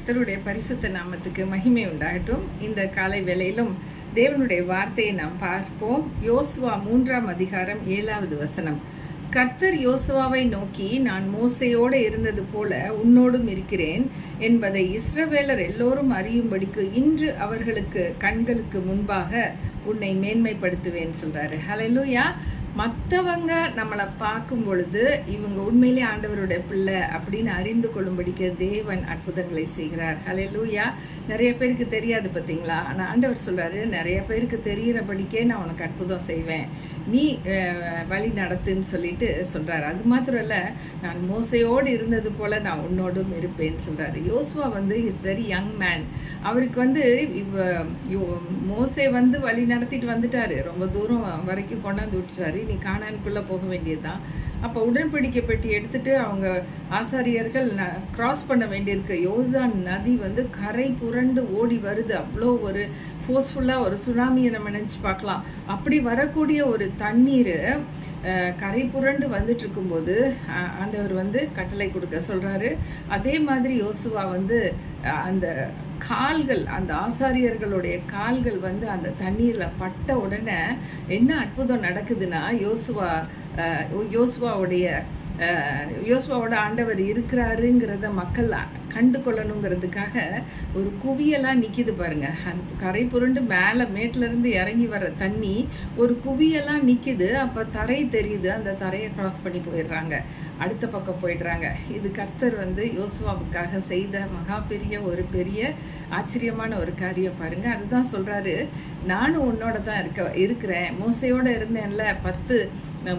கர்த்தருடைய பரிசுத்த நாமத்துக்கு மகிமை உண்டாகட்டும். இந்த காலை வேளையிலும் தேவனுடைய வார்த்தையை நாம் பார்ப்போம். யோசுவா 3ஆம் அதிகாரம் 7வது வசனம். கர்த்தர் யோசுவாவை நோக்கி, நான் மோசையோடு இருந்தது போல உன்னோடும் இருக்கிறேன் என்பதை இஸ்ரவேலர் எல்லோரும் அறியும்படிக்கு இன்று அவர்களுக்கு கண்களுக்கு முன்பாக உன்னை மேன்மைப்படுத்துவேன் சொல்றாரு. ஹல்லேலூயா. மற்றவங்க நம்மளை பார்க்கும் பொழுது இவங்க உண்மையிலே ஆண்டவருடைய பிள்ளை அப்படின்னு அறிந்து கொள்ளும்படிக்கு தேவன் அற்புதங்களை செய்கிறார். ஹல்லேலூயா. நிறைய பேருக்கு தெரியாது பார்த்தீங்களா? ஆனால் ஆண்டவர் சொல்றாரு, நிறைய பேருக்கு தெரிகிறபடிக்கே நான் உனக்கு அற்புதம் செய்வேன், நீ வழி நடத்துன்னு சொல்லிட்டு சொல்றாரு. அது மாத்திரம் இல்ல, நான் மோசையோடு இருந்தது போல நான் உன்னோடும் இருப்பேன்னு சொல்றாரு. யோசுவா இஸ் வெரி யங் மேன். அவருக்கு மோசே வழி நடத்திட்டு வந்துட்டாரு, ரொம்ப தூரம் வரைக்கும் கொண்டாந்து விட்டுட்டாரு. நீ கானானுக்குள்ள போக வேண்டியதுதான். அப்போ உடன்படிக்கை பெட்டி எடுத்துட்டு அவங்க ஆசாரியர்கள் கிராஸ் பண்ண வேண்டியிருக்கு. யோர்தான் நதி கரை புரண்டு ஓடி வருது. அவ்வளோ ஒரு ஃபோர்ஸ்ஃபுல்லா ஒரு சுனாமியை நம்ம நினைச்சு பார்க்கலாம். அப்படி வரக்கூடிய ஒரு தண்ணீர் கரை புரண்டு வந்துட்டு இருக்கும்போது ஆண்டவர் கட்டளை கொடுக்க சொல்றாரு. அதே மாதிரி யோசுவா அந்த கால்கள், அந்த ஆசாரியர்களுடைய கால்கள் அந்த தண்ணீர்ல பட்ட உடனே என்ன அற்புதம் நடக்குதுன்னா, யோசுவாவோட ஆண்டவர் இருக்கிறாருங்கிறத மக்கள் கண்டு கொள்ளணுங்கிறதுக்காக ஒரு குவியெல்லாம் நிற்கிது பாருங்க. அந்த கரை புரண்டு மேலே மேட்டில இருந்து இறங்கி வர தண்ணி ஒரு குவியெல்லாம் நிற்கிது. அப்போ தரை தெரியுது. அந்த தரையை கிராஸ் பண்ணி போயிடுறாங்க, அடுத்த பக்கம் போயிடுறாங்க. இது கர்த்தர் யோசுவாவுக்காக செய்த மகா பெரிய ஆச்சரியமான ஒரு காரியம் பாருங்க. அதுதான் சொல்றாரு, நானும் உன்னோட தான் இருக்கிறேன். மோசையோட இருந்தேன்ல, 10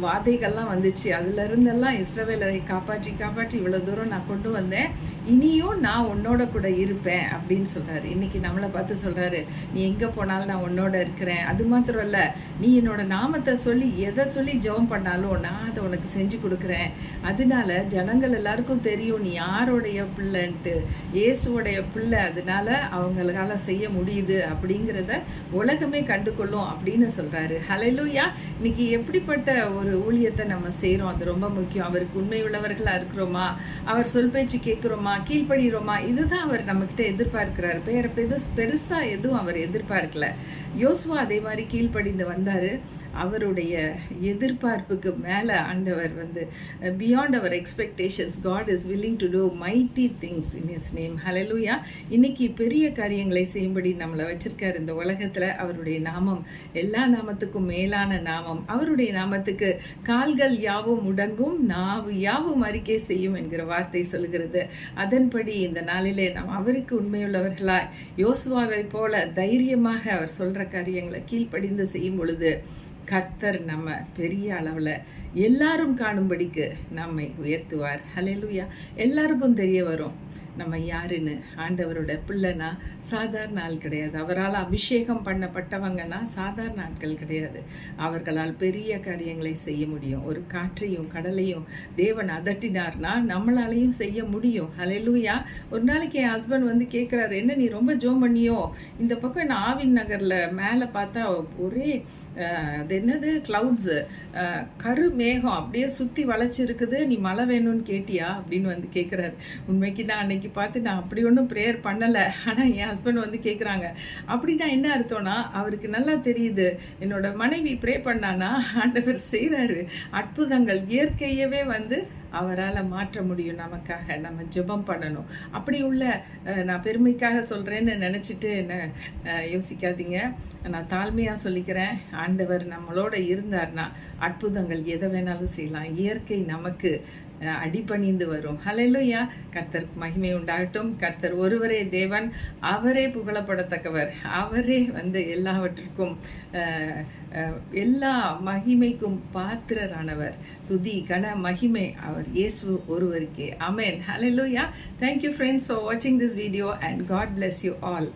வாதைகள்லாம் வந்துச்சு. அதுல இருந்தெல்லாம் இஸ்ரவேலரை காப்பாற்றி இவ்வளவு தூரம் நான் கொண்டு வந்தேன். இனியும் நான் உன்னோட கூட இருப்பேன் அப்படின்னு சொல்றாரு. இன்னைக்கு நம்மளை பார்த்து சொல்றாரு, நீ எங்க போனாலும் நான் உன்னோட இருக்கிறேன். அது மாத்திரம் இல்ல, நீ என்னோட நாமத்தை சொல்லி எதை சொல்லி ஜெபம் பண்ணாலும் நான் அதை உனக்கு செஞ்சு கொடுக்குறேன். அதனால ஜனங்கள் எல்லாருக்கும் தெரியும் நீ யாருடைய பிள்ளைன்ட்டு, இயேசுவோடைய பிள்ளை. அதனால அவங்களால செய்ய முடியுது அப்படிங்கிறத உலகமே கண்டு கொள்ளும் அப்படின்னு சொல்றாரு. ஹல்லேலூயா. இன்னைக்கு எப்படிப்பட்ட ஒரு ஊழியத்தை நம்ம செய்யறோம், அது ரொம்ப முக்கியம். அவருக்கு உண்மை உள்ளவர்களா இருக்கிறோமா, அவர் சொல் பேச்சு கேட்கிறோமா, கீழ்படுகிறோமா, இதுதான் அவர் நம்ம கிட்ட எதிர்பார்க்கிறாரு. பெருசா எதுவும் அவர் எதிர்பார்க்கல. யோசுவா அதே மாதிரி கீழ்படிந்து வந்தாரு. அவருடைய எதிர்பார்ப்புக்கு மேல ஆண்டவர் பியாண்ட் அவர் expectations, God is willing to do mighty things in his name. ஹல்லேலூயா. இன்னைக்கு பெரிய காரியங்களை செய்யும்படி நம்மளை வச்சிருக்காரு இந்த உலகத்துல. அவருடைய நாமம் எல்லா நாமத்துக்கும் மேலான நாமம். அவருடைய நாமத்துக்கு கால்கள் யாவும் முடங்கும், நாவு யாவும் அறிக்கை செய்யும் என்கிற வார்த்தை சொல்லுகிறது. அதன்படி இந்த நாளிலே நாம் அவருக்கு உண்மையுள்ளவர்களாய் யோசுவாவை போல தைரியமாக அவர் சொல்ற காரியங்களை கீழ்ப்படிந்து செய்யும் பொழுது கர்த்தர் நம்ம பெரிய அளவில் எல்லாரும் காணும்படிக்கு நம்மை உயர்த்துவார். ஹல்லேலூயா. எல்லாருக்கும் தெரிய வரும் நம்ம யாருன்னு. ஆண்டவரோட பிள்ளைனா சாதாரண ஆள் கிடையாது. அவரால் அபிஷேகம் பண்ணப்பட்டவங்கன்னா சாதாரண ஆட்கள் கிடையாது. அவர்களால் பெரிய காரியங்களை செய்ய முடியும். ஒரு காற்றையும் கடலையும் தேவன் அதட்டினார்னா நம்மளாலையும் செய்ய முடியும். ஹல்லேலூயா. ஒரு நாளைக்கு என் ஹஸ்பண்ட் கேட்குறாரு, என்ன நீ ரொம்ப ஜோம் பண்ணியோ? இந்த பக்கம் நான் ஆவின் நகர்ல மேலே பார்த்தா ஒரே அது என்னது கிளவுட்ஸு, கரு மேகம் அப்படியே சுற்றி வளைச்சிருக்குது, நீ மழை வேணும்னு கேட்டியா அப்படின்னு கேட்குறாரு. உண்மைக்கு நான் அன்னைக்கு பார்த்து நான் அப்படி ஒன்றும் ப்ரேயர் பண்ணலை. ஆனால் என் ஹஸ்பண்ட் கேட்குறாங்க. அப்படின்னா என்ன அர்த்தம்னா, அவருக்கு நல்லா தெரியுது என்னோட மனைவி ப்ரே பண்ணானா ஆண்டவர் செய்கிறாரு அற்புதங்கள். இயற்கையவே அவரால் மாற்ற முடியும். நமக்காக நம்ம ஜெபம் பண்ணணும். அப்படி உள்ள நான் பெருமைக்காக சொல்கிறேன்னு நினச்சிட்டு என்ன யோசிக்காதீங்க. நான் தாழ்மையாக சொல்லிக்கிறேன். ஆண்டவர் நம்மளோட இருந்தார்னா அற்புதங்கள் எதை வேணாலும் செய்யலாம். இயற்கை நமக்கு அடிபணிந்து வரும். ஹல்லேலூயா. கர்த்தர் மகிமை உண்டாகட்டும். கர்த்தர் ஒருவரே தேவன், அவரே புகழப்படத்தக்கவர். அவரே எல்லாவற்றிற்கும் எல்லா மகிமைக்கும் பாத்திரரானவர். துதி கன மகிமை அவர் இயேசு ஒருவருக்கே. ஆமென். ஹல்லேலூயா. Thank you friends for watching this video and God bless you all.